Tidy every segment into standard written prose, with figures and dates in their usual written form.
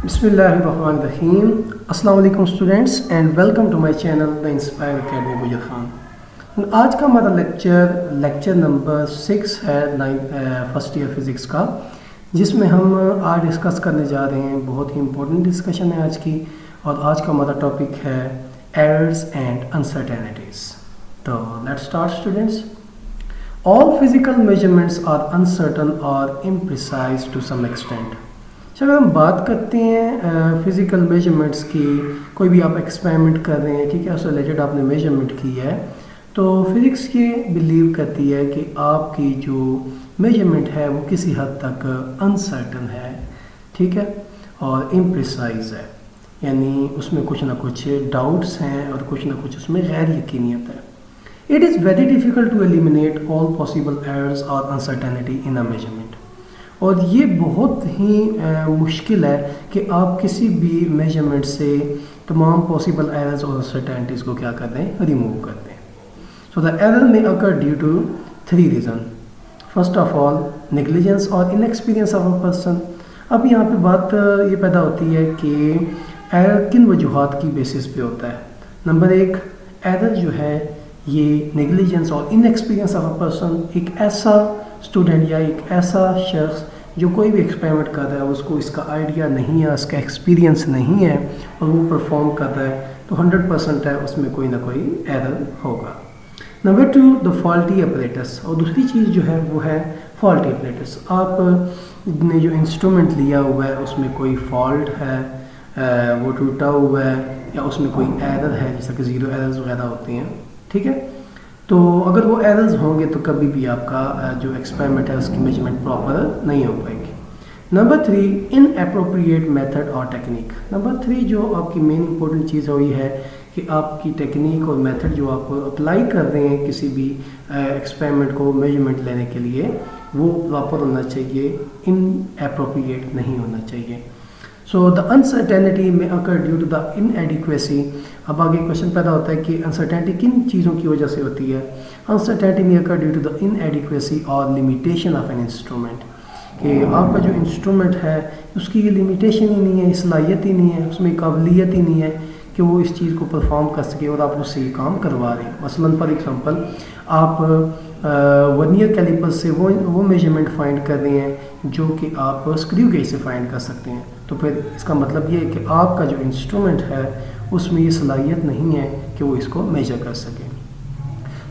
बिस्मिल्लाहिर्रहमानिर्रहीम। अस्सलाम वालेकुम students and welcome to my channel the inspire academy Gujar Khan. आज का हमारा लेक्चर नंबर 6 है फर्स्ट ईयर फिज़िक्स का, जिसमें हम आज डिस्कस करने जा रहे हैं। बहुत ही इंपॉर्टेंट डिस्कशन है आज की, और आज का हमारा टॉपिक है एरर्स एंड अनसर्टेनिटीज़। तो let's start students. All physical measurements are uncertain और इम्प्रिसाइज टू सम एक्सटेंट। अगर हम बात करते हैं फिज़िकल मेजरमेंट्स की, कोई भी आप एक्सपेरिमेंट कर रहे हैं, ठीक है, उससे रिलेटेड आपने मेजरमेंट की है, तो फिज़िक्स ये बिलीव करती है कि आपकी जो मेजरमेंट है वो किसी हद तक अनसर्टन है, ठीक है, और इम्प्रिसाइज है, यानी उसमें कुछ ना कुछ डाउट्स हैं और कुछ ना कुछ उसमें गैर यकीनियत है। It is very difficult to eliminate all possible errors और अनसर्टेनिटी इन अ मेजरमेंट। और ये बहुत ही मुश्किल है कि आप किसी भी मेजरमेंट से तमाम पॉसिबल एरर्स और अनसर्टेनिटीज़ को क्या कर दें, रिमूव कर दें। सो the error may occur due to 3 reason. First of all negligence और इनएक्सपीरियंस ऑफ अ पर्सन। अब यहाँ पे बात ये पैदा होती है कि एरर किन वजूहात की बेसिस पे होता है। नंबर 1, एरर जो है ये नेग्लिजेंस और इनएक्सपीरियंस ऑफ अ पर्सन, एक ऐसा स्टूडेंट या एक ऐसा शख्स जो कोई भी एक्सपेरिमेंट कर रहा है, उसको इसका आइडिया नहीं है, उसका एक्सपीरियंस नहीं है, और वो परफॉर्म कर रहा है, तो 100% है उसमें कोई ना कोई एरर होगा। Number 2, the faulty apparatus. और दूसरी चीज़ जो है वो है फॉल्टी अपरेटस। आपने जो इंस्ट्रूमेंट लिया हुआ है उसमें कोई फॉल्ट है, वो टूटा हुआ है, या उसमें कोई एरर है, जैसा कि ज़ीरो एरर्स वगैरह होती हैं, ठीक है। तो अगर वो एरर्स होंगे तो कभी भी आपका जो एक्सपेरिमेंट है उसकी मेजरमेंट प्रॉपर नहीं हो पाएगी। नंबर 3, इनएप्रोप्रिएट मेथड और टेक्निक। नंबर 3 जो आपकी मेन इंपॉर्टेंट चीज़ वही है कि आपकी टेक्निक और मेथड जो आप अप्लाई कर रहे हैं किसी भी एक्सपेरिमेंट को मेजरमेंट लेने के लिए, वो प्रॉपर होना चाहिए, इनएप्रोप्रिएट नहीं होना चाहिए। सो the uncertainty may occur due to the inadequacy. अब आगे क्वेश्चन पैदा होता है कि अनसर्टेनिटी किन चीज़ों की वजह से होती है। Uncertainty may occur due to the inadequacy और लिमिटेशन ऑफ एन इंस्ट्रूमेंट, कि आपका जो इंस्ट्रूमेंट है उसकी ये लिमिटेशन ही नहीं है, सलाहियत ही नहीं है, उसमें काबिलियत ही नहीं है कि वो इस चीज़ को परफॉर्म कर सके, और आप उससे ये काम करवा रहे हैं। मसलन फॉर एग्जांपल आप वर्नियर कैलिपर से वो मेजरमेंट फाइंड कर रहे हैं जो कि आप स्क्रू गेज से फाइंड कर सकते हैं, तो फिर इसका मतलब ये है कि आपका जो इंस्ट्रूमेंट है उसमें ये सलाहियत नहीं है कि वो इसको मेजर कर सके।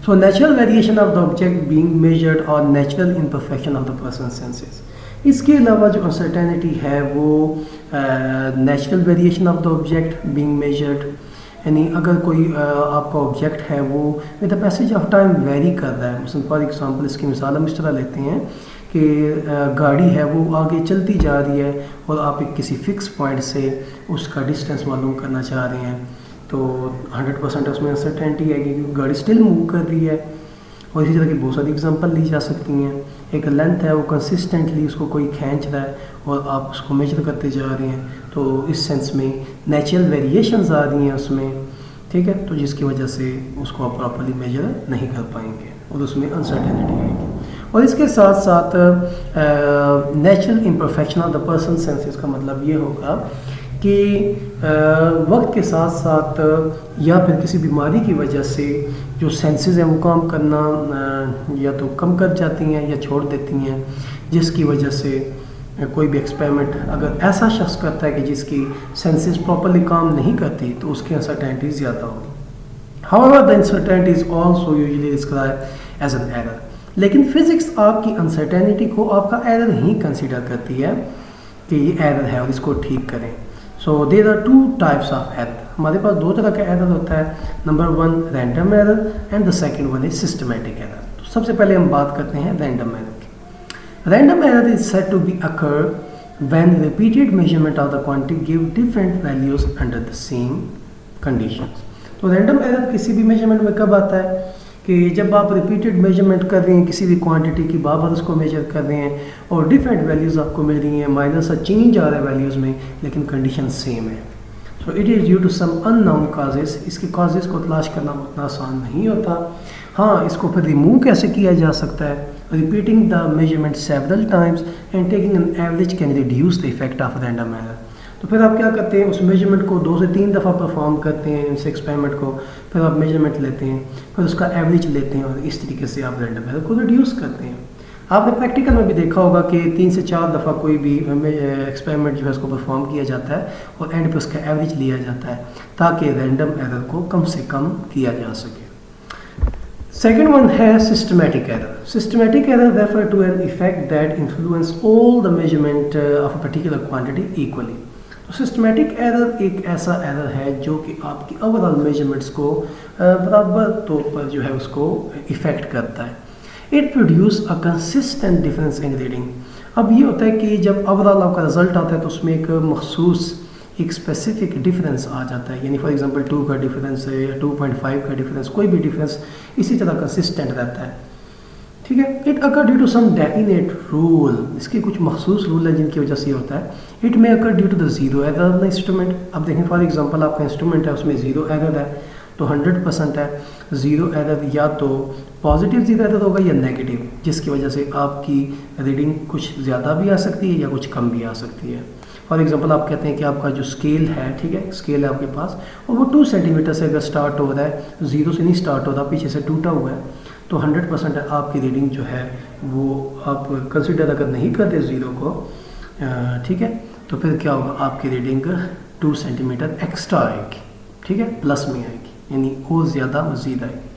So natural variation of the object being measured और natural imperfection of the person senses. इसके अलावा जो अनसर्टेनिटी है वो natural variation of the object being measured, यानी अगर कोई आपका ऑब्जेक्ट है वो with the passage of time vary कर रहा है। मसलन फॉर एग्जांपल इसकी मिसाल हम इस तरह लेते हैं कि गाड़ी है वो आगे चलती जा रही है और आप एक किसी फिक्स पॉइंट से उसका डिस्टेंस मालूम करना चाह रहे हैं, तो 100% उसमें अनसर्टेनिटी है क्योंकि गाड़ी स्टिल मूव कर रही है। और इसी तरह की बहुत सारी एग्जांपल ली जा सकती हैं। एक लेंथ है वो कंसिस्टेंटली उसको कोई खींच रहा है और आप उसको मेजर करते जा रहे हैं, तो इस सेंस में नेचुरल वेरिएशंस आ रही हैं उसमें, ठीक है, तो जिसकी वजह से उसको आप प्रॉपर्ली मेजर नहीं कर पाएंगे और उसमें अनसर्टेनिटी आएगी। और इसके साथ साथ natural imperfection of the person senses का मतलब ये होगा कि वक्त के साथ साथ या फिर किसी बीमारी की वजह से जो सेंसेस हैं वो काम करना या तो कम कर जाती हैं या छोड़ देती हैं, जिसकी वजह से कोई भी एक्सपेरिमेंट अगर ऐसा शख्स करता है कि जिसकी सेंसेस प्रॉपर्ली काम नहीं करती, तो उसकी अनसर्टेनिटी ज़्यादा होगी। However the uncertainty is also usually described as an error. लेकिन फिजिक्स आपकी अनसर्टेनिटी को आपका एरर ही कंसीडर करती है कि ये एरर है और इसको ठीक करें। So there are 2 types of error. हमारे पास 2 तरह का एरर होता है। Number 1 random error and the second one is systematic error. तो सबसे पहले हम बात करते हैं रैंडम एरर की। Random error is said to be occur when repeated measurement of the quantity give different values under the same conditions. तो random error किसी भी मेजरमेंट में कब आता है कि जब आप रिपीटेड मेजरमेंट कर रहे हैं किसी भी क्वांटिटी की, बार बार उसको मेजर कर रहे हैं और डिफरेंट वैल्यूज़ आपको मिल रही हैं, माइनस सा चेंज आ रहा है वैल्यूज़ में, लेकिन कंडीशन सेम है। So it is due to some unknown causes. इसके काजेस को तलाश करना उतना आसान नहीं होता। हाँ, इसको फिर रिमूव कैसे किया जा सकता है Repeating the measurement several times and taking an average can reduce the effect of random error. तो फिर आप क्या करते हैं, उस मेजरमेंट को 2 से 3 दफ़ा परफॉर्म करते हैं, इस एक्सपेरिमेंट को, फिर आप मेजरमेंट लेते हैं, फिर उसका एवरेज लेते हैं और इस तरीके से आप रैंडम एरर को रिड्यूस करते हैं। आपने प्रैक्टिकल में भी देखा होगा कि 3 से 4 दफ़ा कोई भी एक्सपेरिमेंट जो है उसको परफॉर्म किया जाता है और एंड पे उसका एवरेज लिया जाता है ताकि रैंडम एरर को कम से कम किया जा सके। सेकेंड वन है systematic error. Systematic error refer to an effect that influence all the measurement of a particular quantity equally. तो सिस्टमेटिक एरर एक ऐसा एरर है जो कि आपकी ओवरऑल मेजरमेंट्स को बराबर तौर पर जो है उसको इफ़ेक्ट करता है। It produce a consistent difference in reading. अब ये होता है कि जब ओवरऑल आपका रिजल्ट आता है तो उसमें एक मखसूस एक स्पेसिफिक डिफरेंस आ जाता है, यानी फॉर एग्जांपल 2 का डिफरेंस है या 2.5 का डिफरेंस, कोई भी डिफरेंस इसी तरह कंसिस्टेंट रहता है, ठीक है। It occur due to some definite rule, इसके कुछ मखसूस रूल है जिनकी वजह से होता है। It may occur due to the zero error of the instrument. अब देखें फॉर एग्जांपल आपका इंस्ट्रूमेंट है उसमें जीरो एरर है तो 100% है, जीरो एरर या तो पॉजिटिव जीरो एरर होगा या नेगेटिव, जिसकी वजह से आपकी रीडिंग कुछ ज़्यादा भी आ सकती है या कुछ कम भी आ सकती है। फॉर एग्जांपल आप कहते हैं कि आपका जो स्केल है, ठीक है, स्केल है आपके पास और वो 2 सेंटीमीटर से अगर स्टार्ट हो रहा है, जीरो से नहीं स्टार्ट हो रहा, पीछे से टूटा हुआ है, तो 100% आपकी रीडिंग जो है वो आप कंसिडर अगर नहीं करते ज़ीरो को, ठीक है, तो फिर क्या होगा, आपकी रीडिंग 2 सेंटीमीटर एक्स्ट्रा आएगी, ठीक है, प्लस में आएगी, यानी और ज़्यादा मज़ीद आएगी।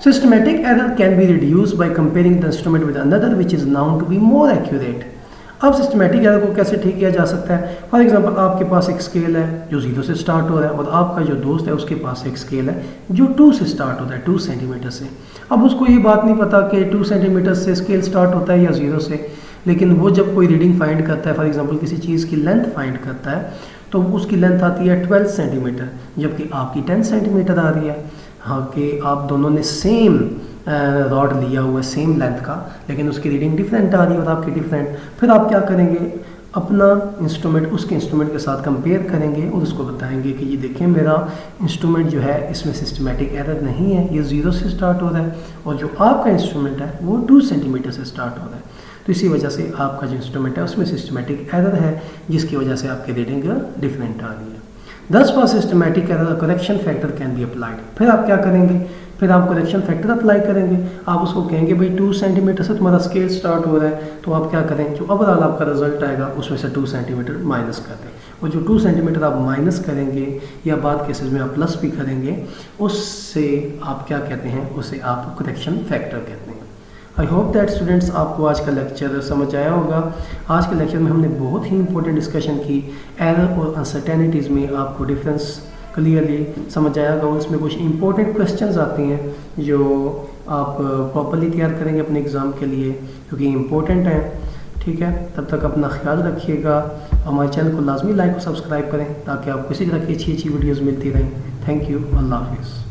Systematic error can be reduce by comparing the instrument with another which is known to be more accurate. अब सिस्टमेटिक एरर को कैसे ठीक किया जा सकता है? फॉर एग्जांपल आपके पास एक स्केल है जो 0 से स्टार्ट हो रहा है और आपका जो दोस्त है उसके पास एक स्केल है जो 2 से स्टार्ट होता है, 2 सेंटीमीटर से। अब उसको ये बात नहीं पता कि 2 सेंटीमीटर से स्केल स्टार्ट होता है या 0 से, लेकिन वो जब कोई रीडिंग फाइंड करता है, फॉर एग्जांपल किसी चीज़ की लेंथ फाइंड करता है, तो उसकी लेंथ आती है 12 सेंटीमीटर जबकि आपकी 10 सेंटीमीटर आ रही है। हाँ कि आप दोनों ने सेम रॉड लिया हुआ है, सेम लेंथ का, लेकिन उसकी रीडिंग डिफरेंट आ रही है और आपकी डिफरेंट। फिर आप क्या करेंगे, अपना इंस्ट्रूमेंट उसके इंस्ट्रूमेंट के साथ कंपेयर करेंगे और उसको बताएंगे कि ये देखें मेरा इंस्ट्रूमेंट जो है इसमें सिस्टमेटिक एरर नहीं है, ये 0 से स्टार्ट हो रहा है और जो आपका इंस्ट्रूमेंट है वो 2 सेंटीमीटर से स्टार्ट हो रहा है। तो इसी वजह से आपका जो इंस्ट्रूमेंट है उसमें सिस्टमेटिक एरर है जिसकी वजह से आपकी रीडिंग डिफरेंट आ रही है। दस for systematic error correction factor can be applied. फिर आप क्या करेंगे, फिर आप करेक्शन फैक्टर अप्लाई करेंगे। आप उसको कहेंगे भाई 2 सेंटीमीटर से तुम्हारा स्केल स्टार्ट हो रहा है, तो आप क्या करें, जो ओवरऑल आपका रिजल्ट आएगा उसमें से 2 सेंटीमीटर माइनस कर दें, और जो 2 सेंटीमीटर आप माइनस करेंगे या बाद केसेस में आप प्लस भी करेंगे, उससे आप क्या कहते हैं, उसे आप करेक्शन फैक्टर कहते हैं। आई होप दैट स्टूडेंट्स आपको आज का लेक्चर समझ आया होगा। आज के लेक्चर में हमने बहुत ही इंपॉर्टेंट डिस्कशन की, एरर और अनसर्टेनिटीज़ में आपको डिफरेंस क्लियरली समझ आया होगा। उसमें कुछ इंपॉर्टेंट क्वेश्चंस आती हैं जो आप प्रॉपरली तैयार करेंगे अपने एग्ज़ाम के लिए, क्योंकि इम्पोर्टेंट हैं। ठीक है, तब तक अपना ख्याल रखिएगा। हमारे चैनल को लाजमी लाइक और सब्सक्राइब करें ताकि आपको इसी तरह की अच्छी अच्छी वीडियोज़ मिलती रहें। थैंक यू, अल्लाह हाफिज़।